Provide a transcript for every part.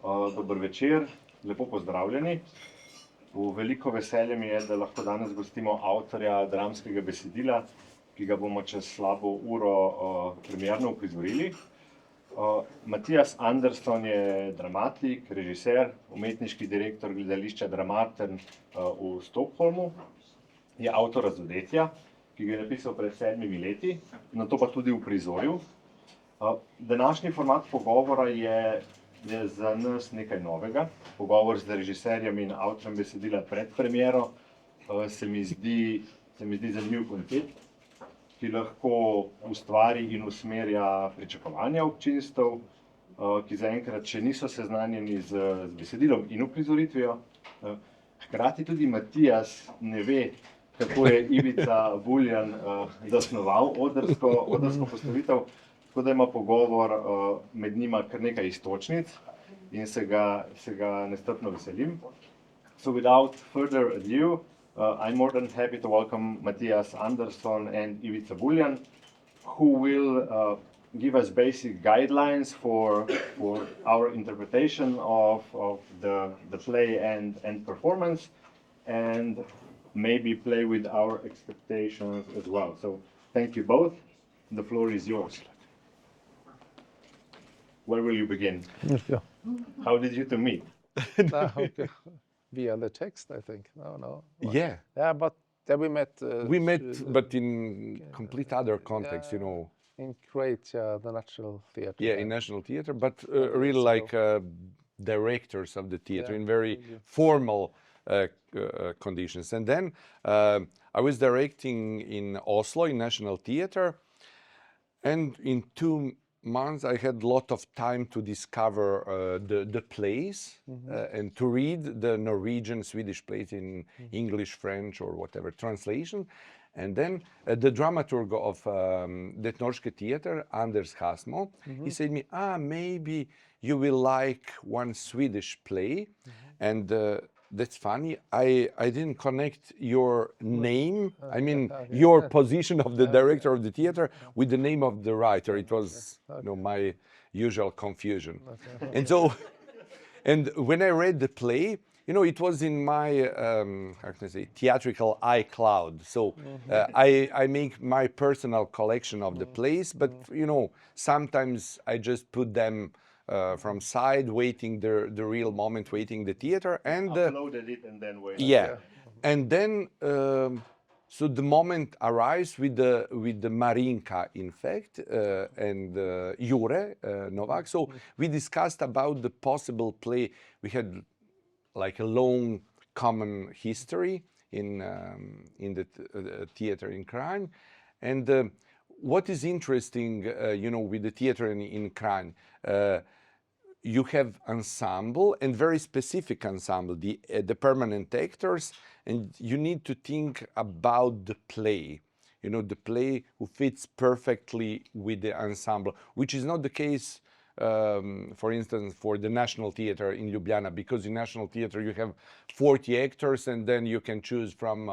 Dober večer, lepo pozdravljeni. V veliko veselje mi je, da lahko danes gostimo avtorja dramskega besedila, ki ga bomo čez slabo uro premierno uprizorili. Mattiasom Anderssonom je dramatik, režiser, umetniški direktor gledališča Dramaten v Stockholmu. Je avtor 𝑹𝑨𝒁𝑶𝑫𝑬𝑻, ki ga je napisal pred 7 leti, nato pa tudi uprizoril. Današnji format pogovora je za nas nekaj novega. Pogovor z režiserjem in avtorjem besedila pred premiero se mi zdi zanimiv koncept, ki lahko ustvari in usmerja pričakovanja občinstev, ki zaenkrat še niso seznanjeni z besedilom in uprizoritvijo. Hkrati tudi Mattias ne ve, kako je Ivica Buljan zasnoval odrsko postavitev, tako da ima pogovor med njima kar nekaj iztočnic in se ga nestrpno veselim. So without further ado, I'm more than happy to welcome Mattiasom Anderssonom and Ivice Buljan, who will give us basic guidelines for our interpretation of the play and performance, and maybe play with our expectations as well. So thank you both. The floor is yours. Where will you begin? Yeah. How did you two meet? Okay. Via the text, I think. No. Yeah. Yeah, but then we met. We met, but in complete other context, you know. In Croatia, the National Theatre. Yeah, in National Theatre, but really like directors of the theatre in very formal conditions. And then I was directing in Oslo in National Theatre, and in 2 months I had a lot of time to discover the plays and to read the Norwegian, Swedish plays in English, French, or whatever translation. And then the dramaturg of det norske theater, Anders Hasmo, he said to me, maybe you will like one Swedish play. And that's funny, I didn't connect your name, I mean your position of the director of the theater with the name of the writer. It was my usual confusion. And so, and when I read the play, it was in my, how can I say, theatrical iCloud. So I make my personal collection of the plays, but sometimes I just put them from side, waiting the real moment, waiting the theater, and uploaded it and then waited. Yeah, and then so the moment arrives with the Marinka, in fact, and Jure Novak. So we discussed about the possible play. We had like a long common history in the theater in Kranj, and what is interesting, with the theater in Kranj, you have ensemble and very specific ensemble, the permanent actors, and you need to think about the play. The play who fits perfectly with the ensemble, which is not the case, for instance, for the National Theatre in Ljubljana, because in National Theatre you have 40 actors, and then you can choose from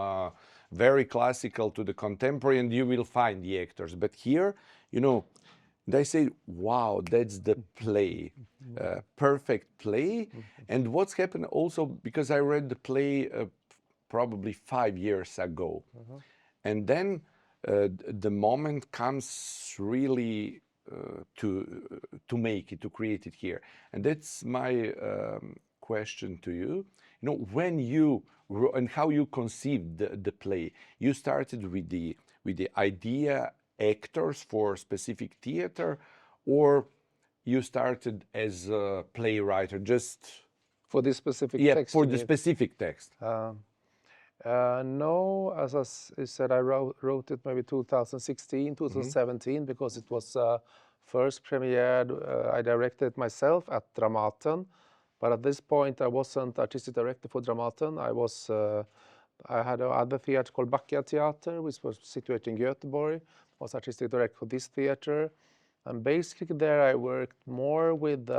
very classical to the contemporary, and you will find the actors. But here, they say, wow, that's the play, perfect play. And what's happened also, because I read the play probably 5 years ago, and then the moment comes really to make it, to create it here. And that's my question to you. When you and how you conceived the play, you started with the idea, actors for specific theater, or you started as a playwright, just for this specific text? For the specific text. No, as I said, I wrote it maybe 2016, 2017, because it was first premiered. I directed myself at Dramaten, but at this point I wasn't artistic director for Dramaten. I had another theater called 𝑹𝑨𝒁𝑶𝑫𝑬𝑻, which was situated in Göteborg. I was artistic director for this theater, and basically there I worked more with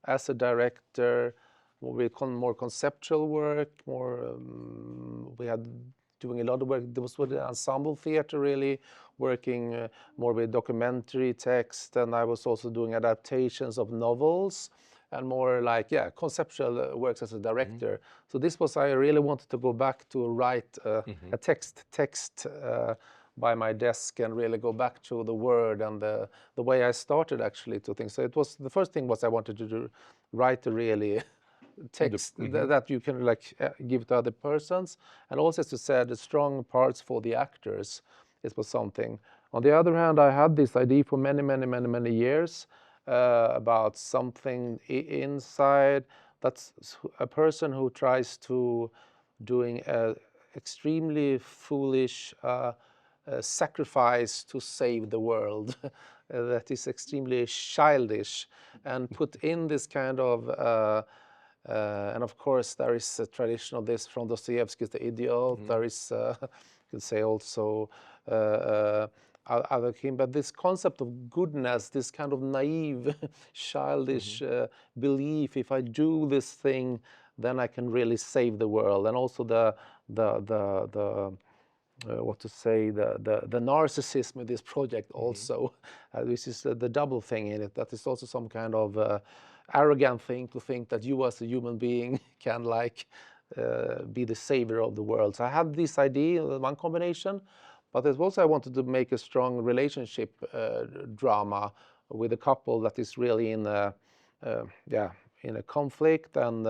as a director, with more conceptual work. We had doing a lot of work. There was with the ensemble theater, really working more with documentary text, and I was also doing adaptations of novels. and more like, yeah, conceptual works as a director. So this was, I really wanted to go back to write a text by my desk and really go back to the word and the way I started actually to think. So it was, the first thing was I wanted to do, write a really text that you can like give to other persons, and also, as you said, the strong parts for the actors. It was something. On the other hand, I had this idea for many years about something inside. That's a person who tries to doing a extremely foolish sacrifice to save the world that is extremely childish, and put in this kind of and of course there is a tradition of this from Dostoevsky's The Idiot. There is you could say also other king, but this concept of goodness, this kind of naive childish belief, if I do this thing then I can really save the world. And also the what to say, the narcissism in this project also. This is the double thing in it, that is also some kind of arrogant thing to think that you as a human being can like be the savior of the world. So I had this idea, one combination, but it also I wanted to make a strong relationship drama with a couple that is really in a in a conflict and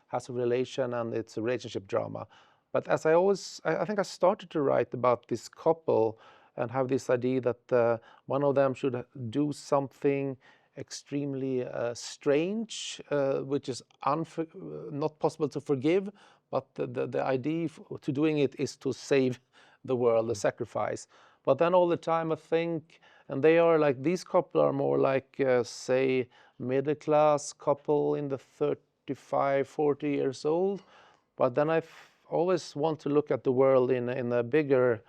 has a relation, and it's a relationship drama. But as I always, I think I started to write about this couple and have this idea that one of them should do something extremely strange, which is not possible to forgive, but the idea to doing it is to save the world, the sacrifice. But then all the time I think, and they are like, these couple are more like, say, middle class couple in the 35, 40 years old. But then I always want to look at the world in a bigger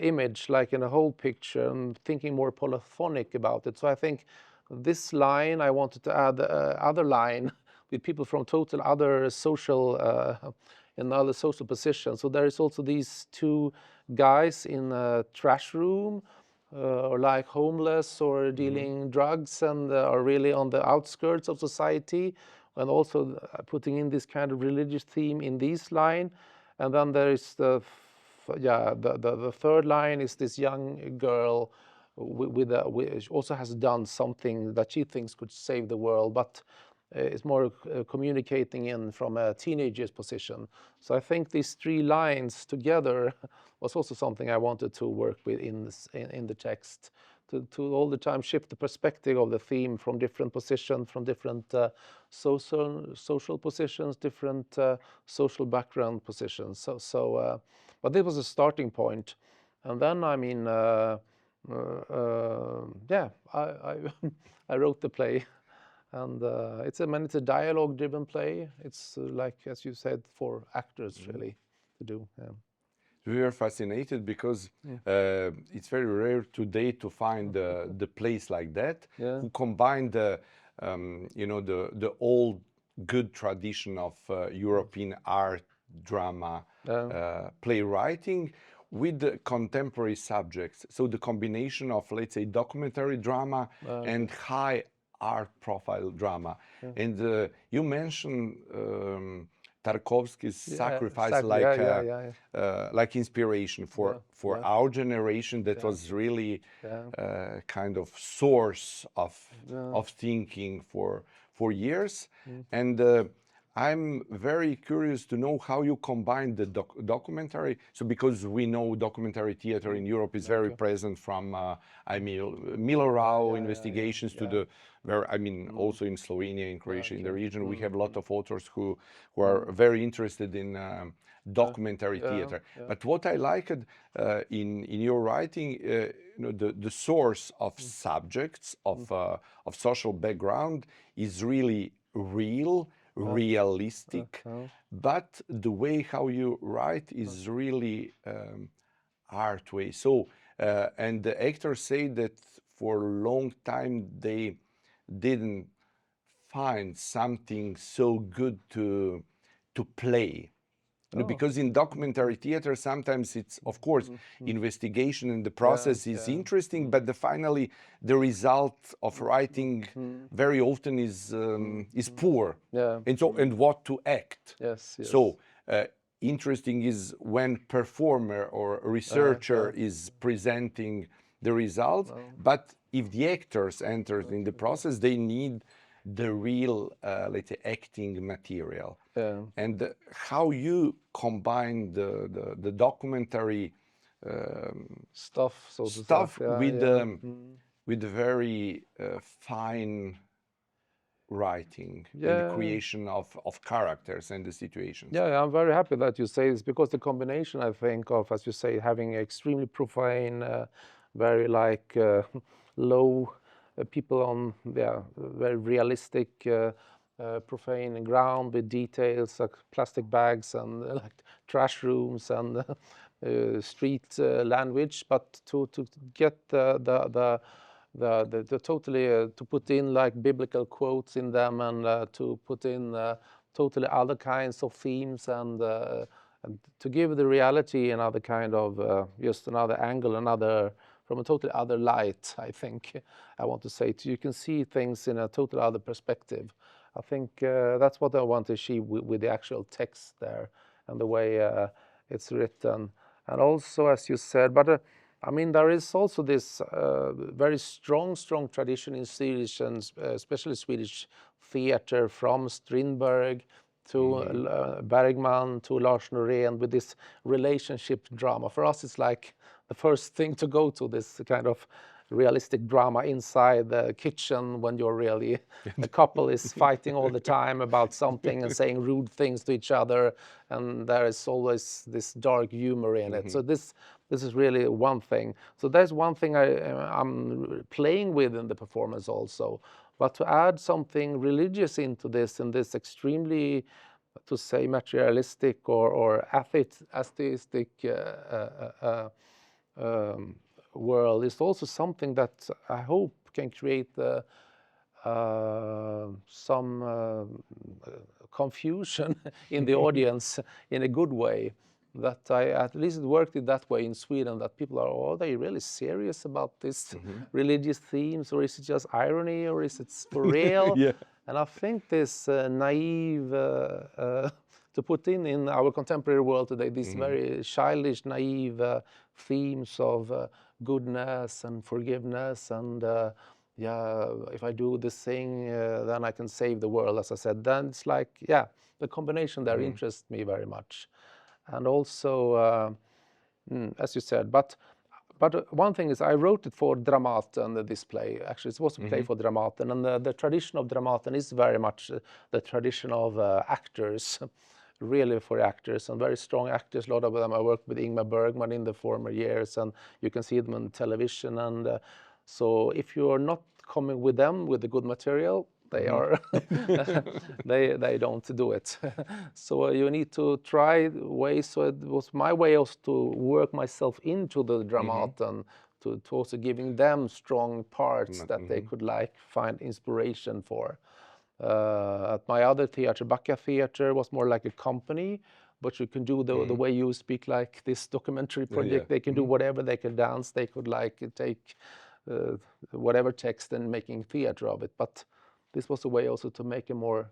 image, like in a whole picture, and thinking more polyphonic about it. So I think this line, I wanted to add other line with people from total other social, in other social positions. So there is also these two guys in a trash room, or like homeless or dealing drugs, and are really on the outskirts of society, and also putting in this kind of religious theme in this line. And then there is the third line is this young girl which also has done something that she thinks could save the world, but is more communicating in from a teenager's position. So I think these three lines together was also something I wanted to work with in the text, to all the time shift the perspective of the theme from different positions, from different social positions, different social background positions. But this was a starting point, and then I mean, yeah, I wrote the play, and it's a dialogue-driven play. It's like, as you said, for actors really to do. Yeah. We are fascinated because it's very rare today to find the plays like that, who combine the the old good tradition of European art, drama, playwriting with the contemporary subjects. So the combination of, let's say, documentary drama and high art profile drama. And you mentioned Tarkovsky's sacrifice like inspiration for our generation. That was really kind of source of thinking for years. And I'm very curious to know how you combine the documentary. So because we know documentary theater in Europe is very present from Milorau investigations to the, also in Slovenia, in Croatia, in the region, we have a lot of authors who are very interested in documentary theater. But what I liked in your writing, the source of subjects of social background is really real, realistic, but the way how you write is really art way. So and the actors say that for a long time they didn't find something so good to play. You know, because in documentary theater, sometimes it's, of course, investigation and the process is interesting, but finally the result of writing very often is poor. And what to act. So interesting is when performer or researcher is presenting the result, but if the actors enter in the process, they need the real, let's say, acting material. And how you combine the documentary stuff, so stuff with the very fine writing and the creation of characters and the situations. I'm very happy that you say this, because the combination, I think, of, as you say, having extremely profane, very like low people on very realistic profane ground with details like plastic bags and like trash rooms and street language, but to get the totally to put in like biblical quotes in them, and to put in totally other kinds of themes, and to give the reality another kind of just another angle, from a totally other light. I think I want to say you can see things in a totally other perspective. I think that's what I want to achieve with the actual text there and the way it's written. And also, as you said, but I mean, there is also this very strong tradition in Swedish, and especially Swedish theater, from Strindberg to Bergman to Lars Norén, with this relationship drama. For us, it's like the first thing to go to, this kind of realistic drama inside the kitchen, when you're really, the couple is fighting all the time about something and saying rude things to each other, and there is always this dark humor in it. So this is really one thing. So that's one thing I'm playing with in the performance also. But to add something religious into this, in this extremely, to say, materialistic or atheistic world, is also something that I hope can create some confusion in the audience in a good way. That at least it worked in that way in Sweden, that people are they really serious about this religious themes, or is it just irony, or is it for real? And I think this naive, to put in our contemporary world today, these very childish, naive themes of goodness and forgiveness, and if I do this thing, then I can save the world, as I said. Then it's like, the combination there interests me very much. And also, as you said, but one thing is, I wrote it for Dramaten, this play. Actually, it was a play for Dramaten, and the tradition of Dramaten is very much the tradition of actors, really for actors, and very strong actors. A lot of them I worked with Ingmar Bergman in the former years, and you can see them on television. And so if you are not coming with them with the good material, they are they don't do it. So you need to try ways. So it was my way also to work myself into the Dramaten, to also giving them strong parts that they could like find inspiration for. At my other theater, Backa Theater, was more like a company, but you can do the way you speak, like this documentary project. They can do whatever, they can dance, they could like take whatever text and making theater of it. But this was a way also to make a more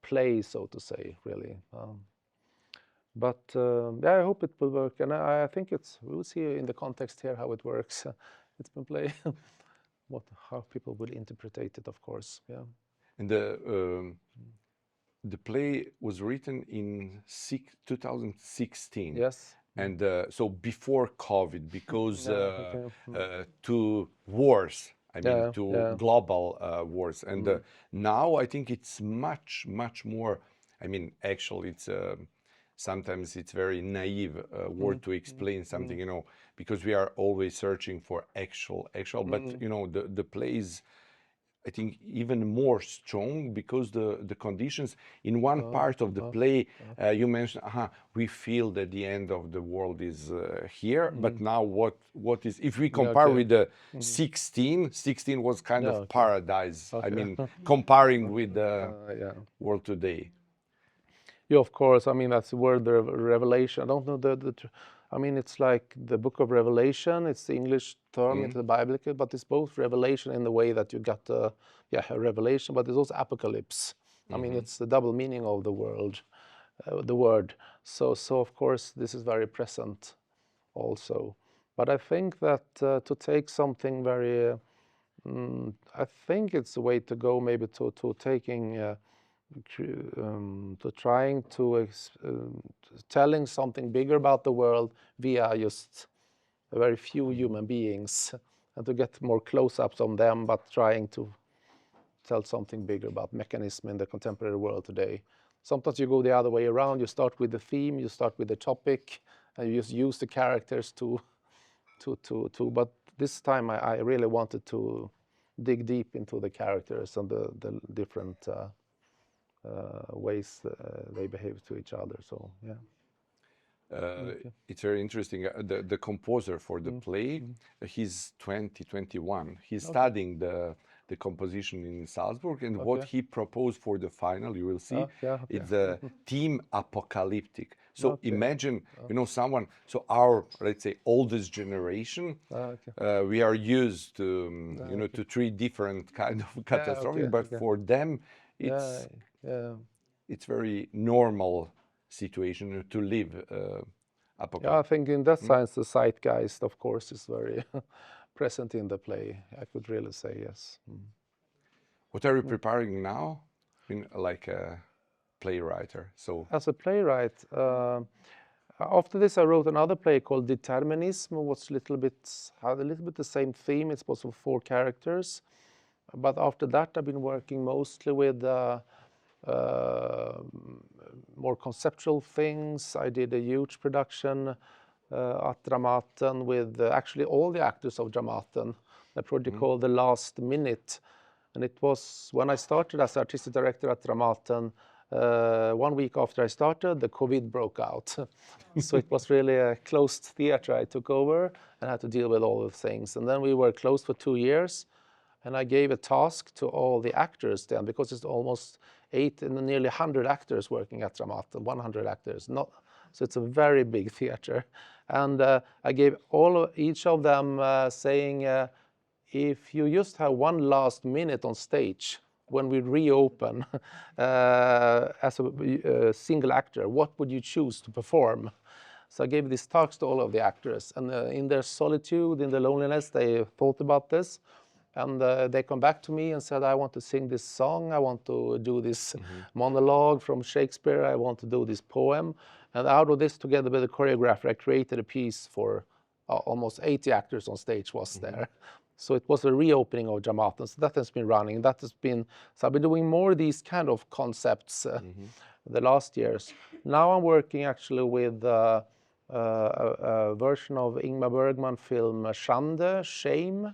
play, so to say, really. I hope it will work, and I think we'll see in the context here how it works. It's been played, how people will interpret it, of course. And the play was written in 2016. Yes. And so before COVID, because to wars, I mean, to global wars. And now I think it's much more, I mean, actually it's sometimes it's very naive word to explain something, you know, because we are always searching for actual, but you know, the play is, I think, even more strong, because the conditions in one part of the play, you mentioned, we feel that the end of the world is here, but now what is, if we compare with the 16 was kind of paradise. I mean, comparing with the world today. Yeah, of course. I mean, that's the word, the revelation. I don't know I mean, it's like the book of Revelation. It's the English term into the Bible, but it's both revelation in the way that you got a revelation, but it's also apocalypse. I mean, it's the double meaning of the word. So of course, this is very present also. But I think that to take something very, I think it's a way to go, maybe to taking, to trying to telling something bigger about the world via just a very few human beings, and to get more close-ups on them, but trying to tell something bigger about mechanism in the contemporary world today. Sometimes you go the other way around. You start with the theme, you start with the topic, and you just use the characters but this time I really wanted to dig deep into the characters and the different ways they behave to each other. So yeah. It's very interesting. The composer for the play, he's 21. He's studying the composition in Salzburg, and what he proposed for the final, you will see, it's a theme apocalyptic. So imagine, you know, someone, so our, let's say, oldest generation, we are used to, you know, to 3 different kind of catastrophes, but for them, it's very normal situation to live apocalypse. Yeah, I think in that sense, the zeitgeist, of course, is very present in the play. I could really say yes. What are you preparing now, like a playwright? So as a playwright, after this, I wrote another play called Determinism, which had a little bit the same theme. It's also 4 characters, but after that, I've been working mostly with more conceptual things. I did a huge production at Dramaten with actually all the actors of Dramaten, a project called The Last Minute. And it was when I started as artistic director at Dramaten, 1 week after I started, the COVID broke out. So it was really a closed theater I took over and had to deal with all the things. And then we were closed for 2 years. And I gave a task to all the actors then, because it's almost nearly 100 actors working at Dramaten, 100 actors. So it's a very big theater. And I gave each of them saying, if you just have 1 last minute on stage, when we reopen as a single actor, what would you choose to perform? So I gave this talks to all of the actors, and in their solitude, in their loneliness, they thought about this. And they come back to me and said, I want to sing this song, I want to do this monologue from Shakespeare, I want to do this poem. And out of this, together with the choreographer, I created a piece for almost 80 actors on stage was there. So it was a reopening of Dramaten. So that has been running. So I've been doing more of these kind of concepts the last years. Now I'm working actually with a version of Ingmar Bergman film Schande, Shame.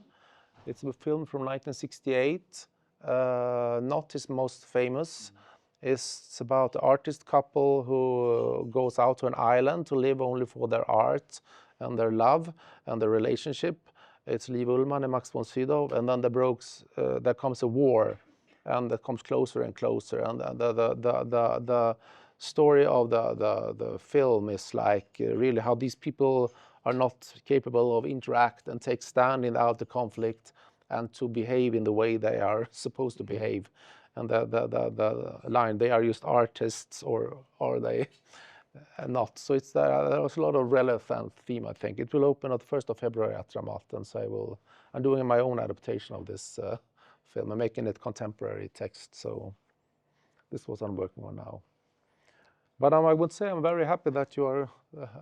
It's a film from 1968, not his most famous. It's about an artist couple who goes out to an island to live only for their art and their love and their relationship. It's Liv Ullmann and Max von Sydow, and then there comes a war, and it comes closer and closer. And the story of the film is like really how these people are not capable of interact and take stand in the conflict and to behave in the way they are supposed to behave. And the line, they are just artists or are they not? So there was a lot of relevant theme, I think. It will open on the 1st of February at Dramaten, so I'm doing my own adaptation of this film and making it contemporary text. So this is what I'm working on now. But I would say I'm very happy that you are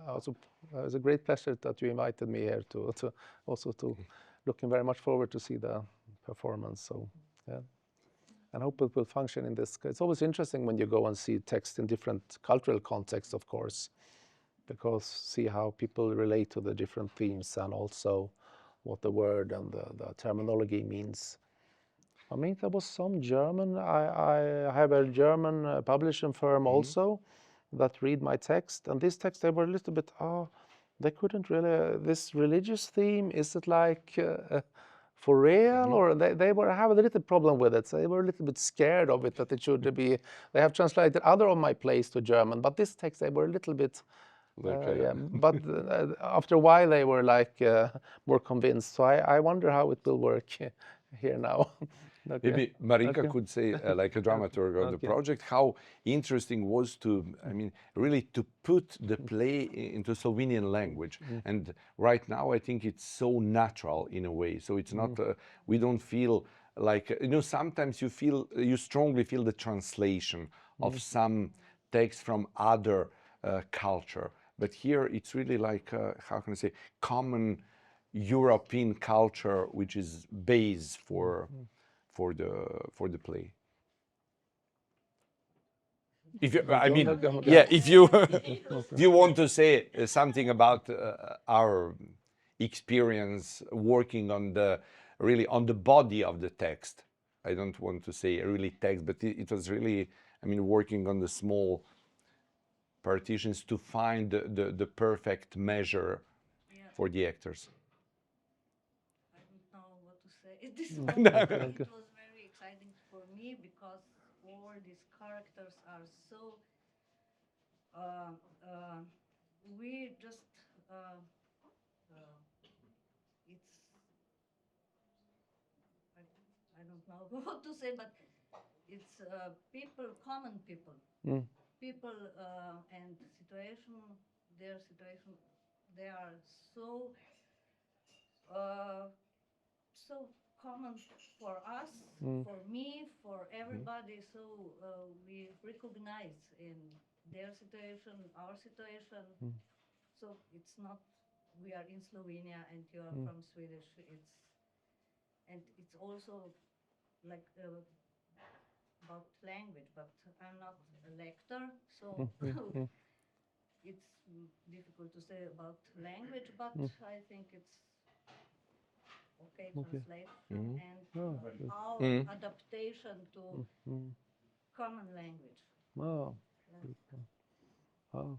also, it's a great pleasure that you invited me here to looking very much forward to see the performance. So yeah, and hope it will function in this. It's always interesting when you go and see text in different cultural contexts, of course, because see how people relate to the different themes and also what the word and the terminology means. I mean, there was some German. I have a German publishing firm also that read my text, and this text they were a little bit they couldn't really this religious theme, is it like for real, or they were have a little problem with it. So they were a little bit scared of it, that it should be. They have translated other of my plays to German, but this text they were a little bit. Yeah, but after a while they were like more convinced. So I wonder how it will work here now. Okay. Maybe Marinka could say, like a dramaturg of the project, how interesting was to, I mean, really to put the play into Slovenian language. And right now, I think it's so natural in a way. So it's not, we don't feel like, you know, sometimes you strongly feel the translation of some text from other culture. But here it's really like, how can I say, common European culture, which is base for the play. If you, I mean, yeah, if you if you want to say something about our experience working on the really on the body of the text, I don't want to say really text, but it was really, I mean, working on the small partitions to find the perfect measure for the actors. I don't know what to say at this moment. It was very exciting for me because all these characters are so. We just. It's. I don't know what to say, but it's people, common people. People and situation, their situation, they are so. So common for us, for me, for everybody. So we recognize in their situation, our situation. So it's not we are in Slovenia and you are from Swedish. It's also like about language, but I'm not a lector, so it's difficult to say about language. But I think it's. Okay, translation and our adaptation to common language. Oh. Oh.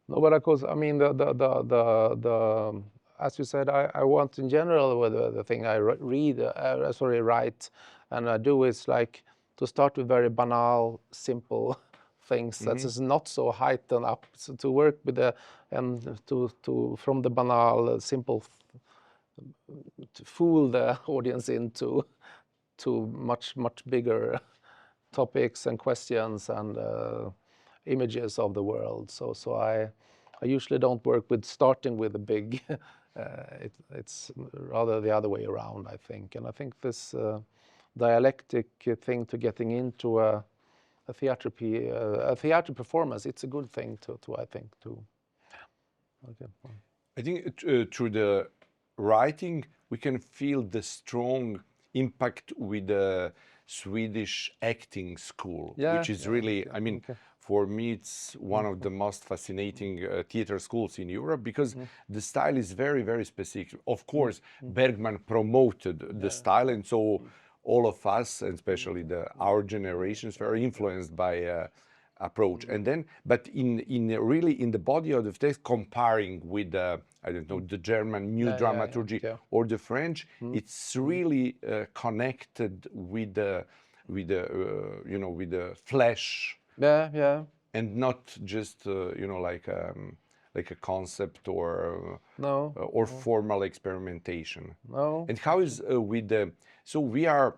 No, but of course, I mean, the as you said, I want in general with the thing I write, and I do is like to start with very banal, simple things that is not so heightened up. So to work with the and to from the banal, simple. To fool the audience into much bigger topics and questions and images of the world. So I usually don't work with starting with a big. It's rather the other way around, I think. And I think this dialectic thing to getting into a theater performance, it's a good thing to I think to. Okay. I think through the writing, we can feel the strong impact with the Swedish acting school, which is really, I mean, for me, it's one of the most fascinating theater schools in Europe because the style is very, very specific. Of course, Bergman promoted the style, and so all of us, and especially our generations, were influenced by approach. And then, but in really in the body of the text, comparing with I don't know, the German new dramaturgy or the French, it's really connected with the you know, with the flesh. And not just you know, like a concept or or formal experimentation. And how is with the, so we are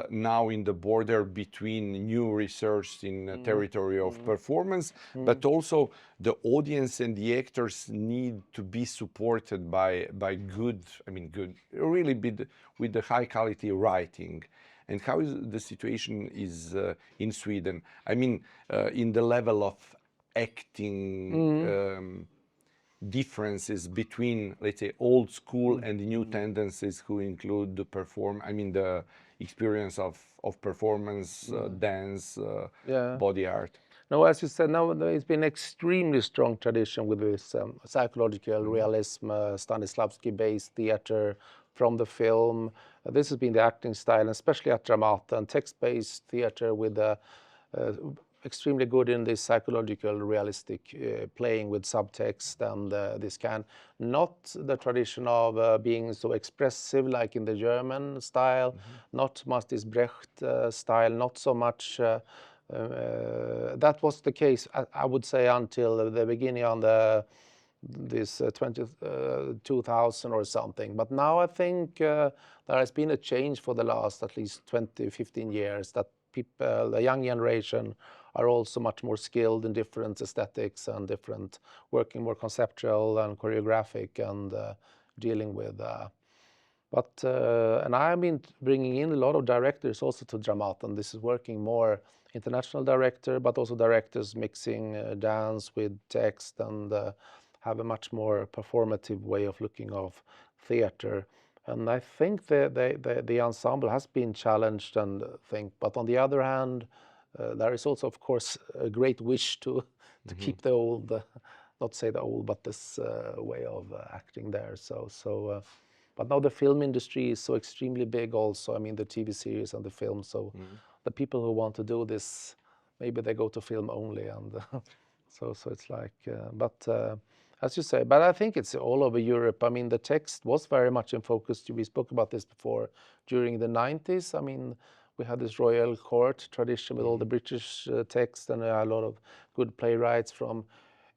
now in the border between new research in territory of performance, but also the audience and the actors need to be supported by good, I mean good, really with the high quality writing. And how is the situation is in Sweden? I mean, in the level of acting differences between, let's say, old school and new tendencies who include the the experience of performance, dance, body art. No, as you said, now there's been extremely strong tradition with this psychological realism, Stanislavski-based theater from the film. This has been the acting style, especially at Dramaten, text-based theater with extremely good in this psychological, realistic playing with subtext and this kind, not the tradition of being so expressive like in the German style, not much this Brecht style, not so much. That was the case, I would say, until the beginning on this 2000 or something. But now I think there has been a change for the last at least 20, 15 years, that people, the young generation, are also much more skilled in different aesthetics and different, working more conceptual and choreographic and dealing with. And I've been bringing in a lot of directors also to Dramaten. This is working more international director, but also directors mixing dance with text and have a much more performative way of looking of theater. And I think the ensemble has been challenged, and but on the other hand, there is also, of course, a great wish to keep the old, not say the old, but this way of acting there. But now the film industry is so extremely big also. I mean, the TV series and the film. So the people who want to do this, maybe they go to film only, and so it's like. As you say, but I think it's all over Europe. I mean, the text was very much in focus. We spoke about this before. During the 90s, I mean, we had this royal court tradition with all the British text, and a lot of good playwrights from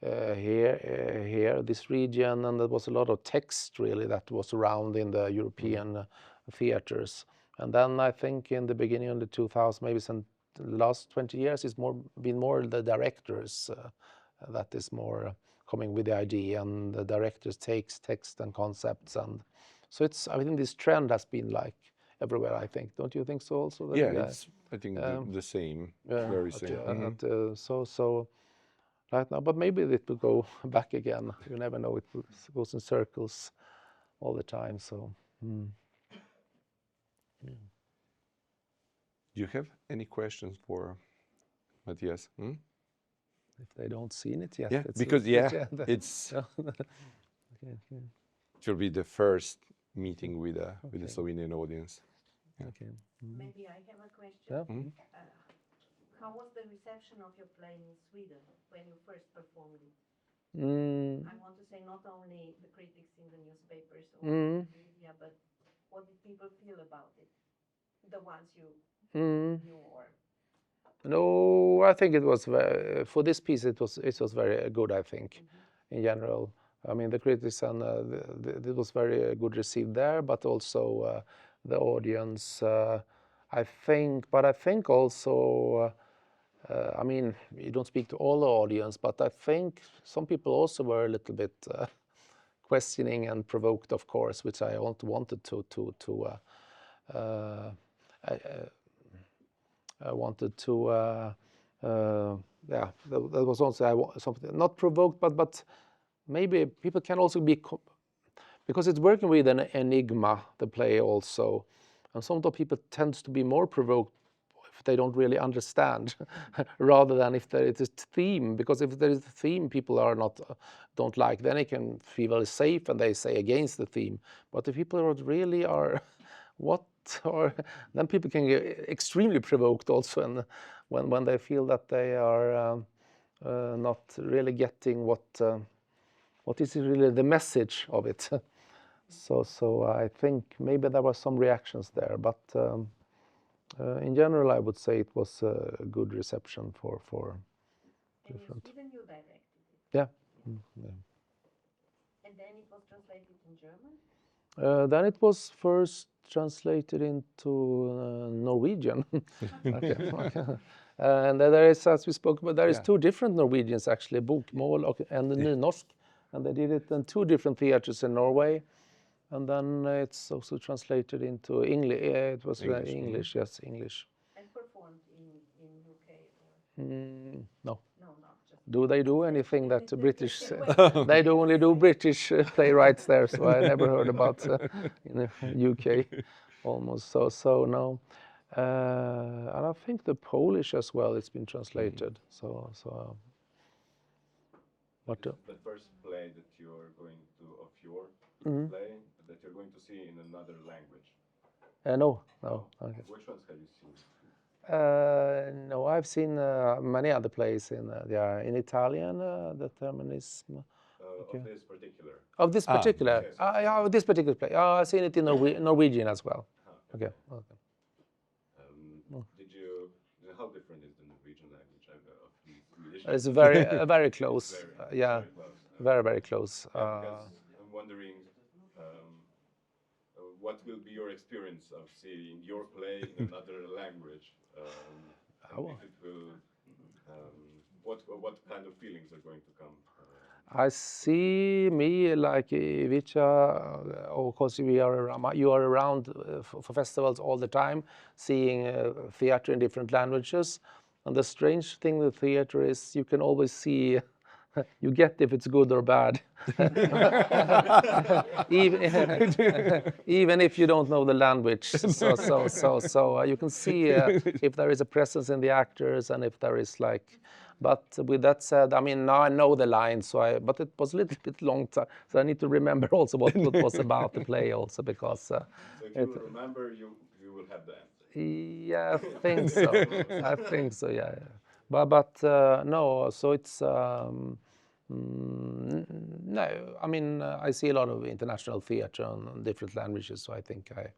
here, this region, and there was a lot of text really that was around in the European theaters. And then I think in the beginning of the 2000s, maybe some the last 20 years, it's been more the directors that is more coming with the idea, and the directors takes text and concepts, and so it's, I think this trend has been like everywhere, I think. Don't you think so also? That, yeah, it's, I think the same, very same. So right now, but maybe it will go back again. You never know, it goes in circles all the time, so. Do you have any questions for Matthias? If they don't seen it yet. Yeah, it's because it's it will be the first meeting with the Slovenian audience. Yeah. Okay. Maybe I have a question. Yeah. How was the reception of your play in Sweden when you first performed it? I want to say not only the critics in the newspapers or the media, but what did people feel about it? The ones you knew or. No, I think it was for this piece. It was very good. I think, in general. I mean, the critics and it was very good received there, but also the audience. I think also. I mean, you don't speak to all the audience, but I think some people also were a little bit questioning and provoked, of course, which I wanted to. I wanted to, yeah, that was also something, not provoked, but maybe people can also be, because it's working with an enigma, the play also, and some of the people tends to be more provoked if they don't really understand, rather than if there is a theme, because if there is a theme people don't like, then they can feel very safe and they say against the theme. But if people really are, then people can get extremely provoked also, and when they feel that they are not really getting what is really the message of it. So I think maybe there were some reactions there, but in general I would say it was a good reception for different. Even you directed it. Yeah. And then it was translated in German? Then it was first translated into Norwegian. Okay. And there is, as we spoke about, there is two different Norwegians actually, Bokmål and Nynorsk, and they did it in two different theaters in Norway, and then it's also translated into English. It was English, yes, English. And performed in UK? No. No, not just. Do they do anything that the British? They only do British playwrights there, so I never heard about in the UK, almost. So no, and I think the Polish as well. It's been translated. So. But the first play that you're going to of your play that you're going to see in another language. No. Okay. Which ones have you seen? No, I've seen many other plays in Italian. The term is Of this particular. of this particular. Yes. Yeah, of this particular play. I've seen it in Norwegian as well. Okay. Okay. How different is the Norwegian language of Swedish? It's very close. Yeah, Very close. very close. Because I'm wondering what will be your experience of seeing your play in another language? And if it will, what kind of feelings are going to come? I see me like Ivice, of course you are around for festivals all the time, seeing theater in different languages. And the strange thing with theater is you can always see, you get if it's good or bad. Even if you don't know the language. So you can see if there is a presence in the actors and if there is like. But with that said, I mean, now I know the lines, but it was a little bit long time, so I need to remember also what was about the play also, because... so if you will remember, you will have the answer. Yeah, I think so. I think so, yeah. But no, so it's... no, I mean, I see a lot of international theater on different languages, so I think I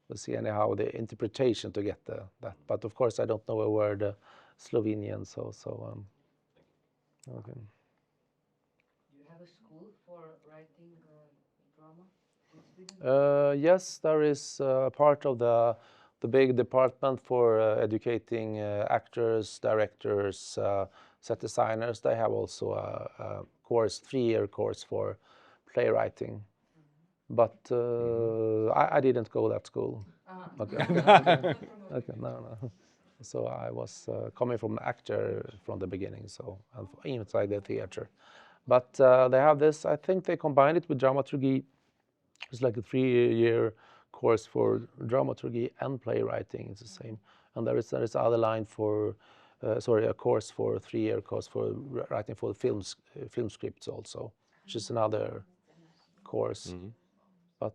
will see anyhow the interpretation to get that. But of course, I don't know a word Slovenian, so okay. Do you have a school for writing drama in Sweden? Yes, there is part of the big department for educating actors, directors, set designers. They have also a course, 3-year course for playwriting. But I didn't go that school. Okay. Okay, no. So I was coming from actor from the beginning, so inside the theater. But they have this, I think they combined it with dramaturgy. It's like a 3-year course for dramaturgy and playwriting. It's the same. And there is other line for, a course for 3-year course for writing for film scripts also, which is another course. But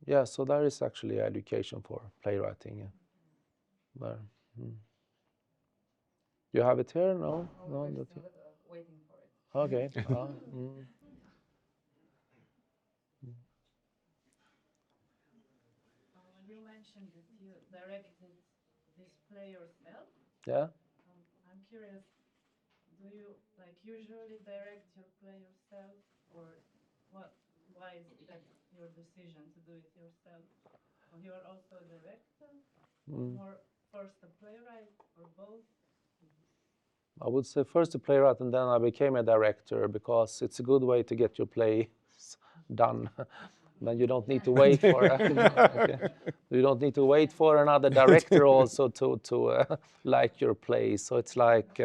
yeah, so there is actually education for playwriting there. You have it here? No? No, we're still waiting for it. Okay. You mentioned that you directed this play yourself. Yeah. I'm curious, do you like usually direct your play yourself, or why is that your decision to do it yourself? You are also a director, or first a playwright, or both? I would say first a playwright, and then I became a director, because it's a good way to get your play done. Then you don't need to wait for you don't need to wait for another director also to like your play. So it's like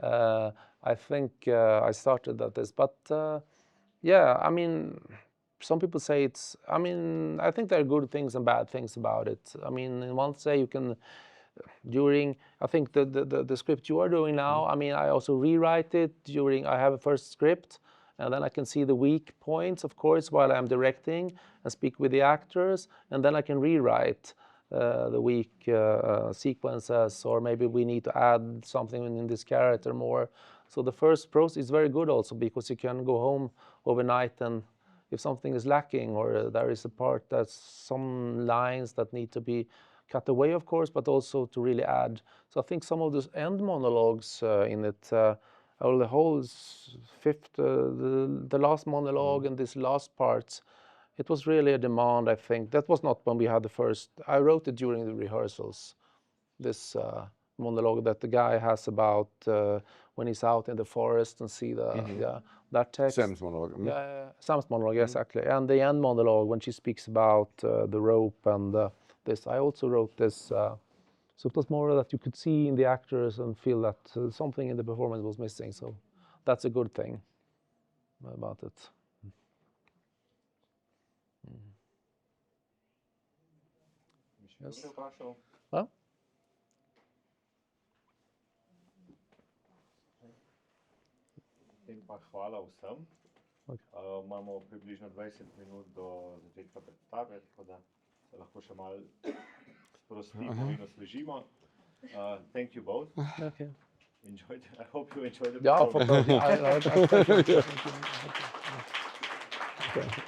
I think I started at this, but yeah, I mean, some people say it's. I mean, I think there are good things and bad things about it. I mean, in one way you can. I think the script you are doing now, I mean, I also rewrite it I have a first script, and then I can see the weak points, of course, while I'm directing and speak with the actors, and then I can rewrite the weak sequences, or maybe we need to add something in this character more. So the first process is very good also, because you can go home overnight, and if something is lacking, or there is a part that's some lines that need to be cut away, of course, but also to really add. So I think some of those end monologues in it, or the whole the last monologue and this last part, it was really a demand, I think. That was not when we had the first, I wrote it during the rehearsals, this monologue that the guy has about when he's out in the forest and see that text. Sam's monologue. Yeah, Sam's monologue, exactly. And the end monologue when she speaks about the rope and this. I also wrote this, so it was more that you could see in the actors and feel that something in the performance was missing. So that's a good thing about it. Yes. Huh? Hvala vsem. Imamo približno 20 minut do začetka predstave, tako da lahko še malo sprostimo in osvežimo. Thank you both. Okay. Enjoyed. I hope you enjoyed the Ja, program. for, I,